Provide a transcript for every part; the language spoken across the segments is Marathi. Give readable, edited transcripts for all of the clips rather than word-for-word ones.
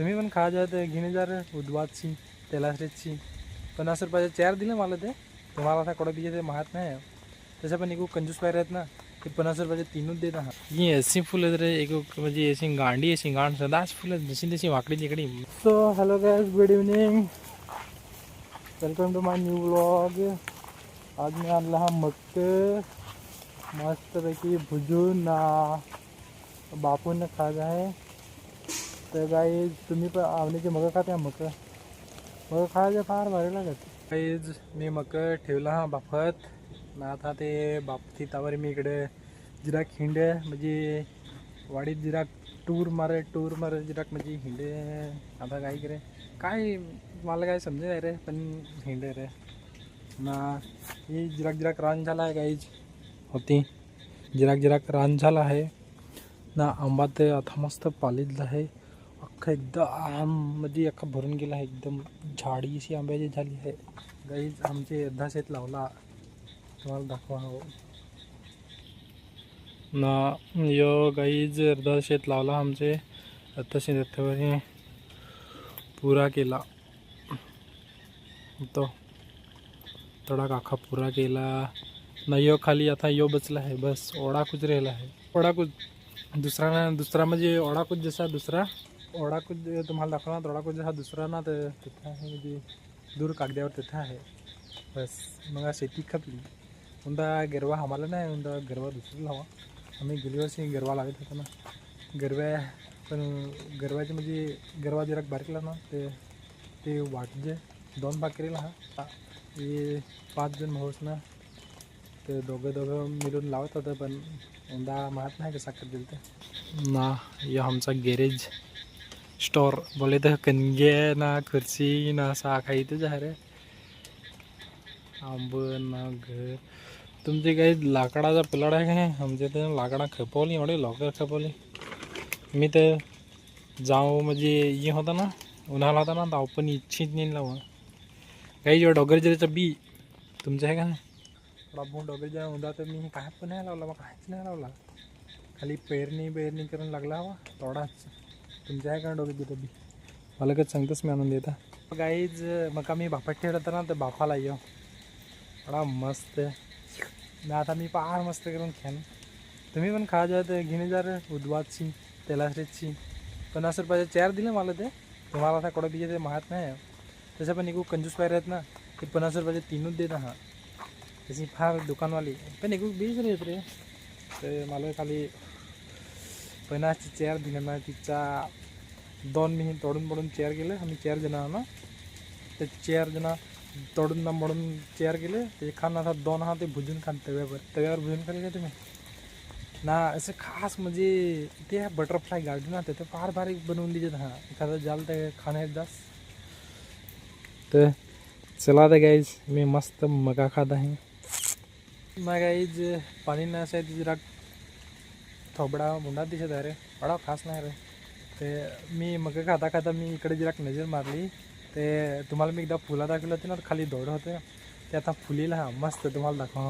तुम्ही पण खा जा तर घेणे जा रे उद्वादची तेलासरीची 50 रुपयाचे 4 दिले मला ते तुम्हाला आता कोडा बिजे ते माहीत नाही तसं पण एक कंजूस पायर आहेत ना ते 50 रुपयाचे 3च देत आहात ही ऐसी फुलं आहेत रे एक म्हणजे ऐसी गांडी ऐसी गांड सदाच फुलं जशी तशी वाकडी तिकडी so hello guys good evening welcome to my new vlog आज मी आणला हा मस्त मस्तपैकी भुजून ना बापून खायचं आहे तर गाईज तुम्ही पण आवडीचे मग खाते मग खायचं फार भारी लागत गाईज मी मग ठेवला हा बाफत ना आता ते बापती तावर मी इकडे जिराक हिंडे म्हणजे वाडीत जिराक टूर मारे जिराक म्हणजे हिंडे आता काय करे काय मला काय समजे नाही रे पण हिंडे रे ना ही जिराक रान झाला आहे गाईज होती जिराक रान झाला आहे ना आंबा ते आता मस्त पालीतलं आहे अख्खा एकदम म्हणजे अख्खा भरून गेला आहे एकदम झाडी अशी आंब्याची झाली आहे गाईज आमचे अर्धा शेत लावला तुम्हाला दाखवा हो ना यो गाईज अर्धा शेत लावला आमचे आता शेतावर पुरा केला तो थोडा काखा पुरा केला ना यो खाली आता यो बचला आहे बस ओढा कुछ राहिला आहे ओढा कुछ दुसरा म्हणजे ओढा कुछ जसा दुसरा ओढा कुछ तुम्हाला दाखवणार ओढा कुछ जसा दुसरा ना तर तिथं आहे म्हणजे दूर कागद्यावर तिथं आहे बस मग शेती खपली उंदा गरवा आम्हाला नाही उंदा गरवा दुसरी लावा आम्ही गेली वर्षी गरवा लावत होतो ना गरव्या पण गरवाचे म्हणजे गरवा जरा बारकला ना ते वाटजे 2 भाग केलेला हा हे 5 जण भाऊस ना ते दोघं मिळून लावत होतं पण यंदा माहीत नाही कसा कर दिल ते ना या आमचा गॅरेज स्टोर बोले तर कणगे ना खुर्ची ना असा काही इथेच आहे रे आंब ना घर तुमचे काही लाकडाचा पिलाड आहे काय आमच्या ते लाकडा खपवली एवढे लवकर खपवली मी तर जाऊ म्हणजे ये होता ना उन्हाळा होता ना तर पण इच्छित नाही लावं काही जेव्हा डोगरजिऱ्याचं बी तुमचं आहे का बाबू डोगरजिरा उदा तर मी काय पण नाही लावला मग काहीच नाही लावला खाली पेरणी करून लागला हवा थोडाच तुमच्या आहे का डोगरजिरा बी मला काय सांगतच मी आणून देता गाईज मग मी बापात ठेवत ना तर बापाला येऊ एवढा मस्त ना आता मी फार मस्त करून खान तुम्ही पण खा जा तर घेणे जा रे उद्वादची तेलासरीची 50 रुपयाचे 4 दिले मला ते तुम्हाला आता कोडा बिजे ते माहीत नाही तसं पण एक कंजूस पायर आहेत ना ते 50 रुपयाचे 3च देत आहात तशी फार दुकानवाली पण एक 20 येत रे तर मला खाली 50चे 4 दिले ना तिचा 2 मी तोडून चेअर गेले आम्ही 4 जण ना ते 4 जण तोडून ना मोडून चेअर गेले ते खान आता 2 हा ते भुजून खान तव्यावर भुजून खाली का तुम्ही ना असं खास म्हणजे ते बटरफ्लाय गार्डन ना ते फार भारी बनवून दिले हा एखादं जाल ते खाणे जास तर चला तर गाईज मी मस्त मका खात आहे मग गाईज पाणी नसं आहे जरा थोबडा मुंडा दिसत आहे रे एवढा खास नाही रे ते मी मका खाता मी इकडे जरा नजर मारली ते तुम्हाला मी एकदा फुला दाखवलं होते ना खाली दौड होते ते आता फुलेला हा मस्त तुम्हाला दाखवा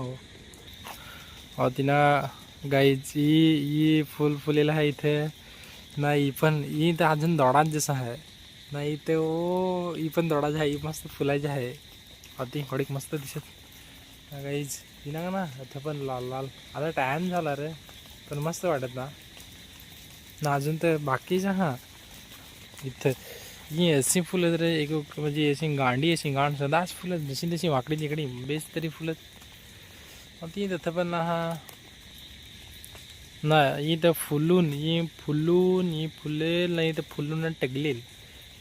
हो तिनं गाईची ही फुलेला आहे इथे नाही पण ही तर अजून दोडाच जसं आहे नाही ते ओ ही पण दोडाच आहे ही मस्त फुलायची आहे अति हडीक मस्त दिसत गाईज ही ना ना इथे पण लाल आता टाइम झाला रे पण मस्त वाटत ना अजून तर बाकीचं हां इथं ही ऐसी फुलं रे एक म्हणजे ऐसी गांडी ऐसी गांड सदाच फुलं जशी तशी वाकडी तिकडी बेस तरी फुलं ती तिथं पण ना हा ना इथं फुलून ही फुलेल नाही तर फुलून टगलेल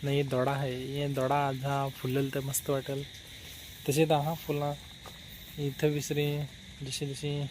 नाही दोडा आहे हे दोडा हा फुलेल तर मस्त वाटेल तसे तर हा फुला इथं विसरी जशी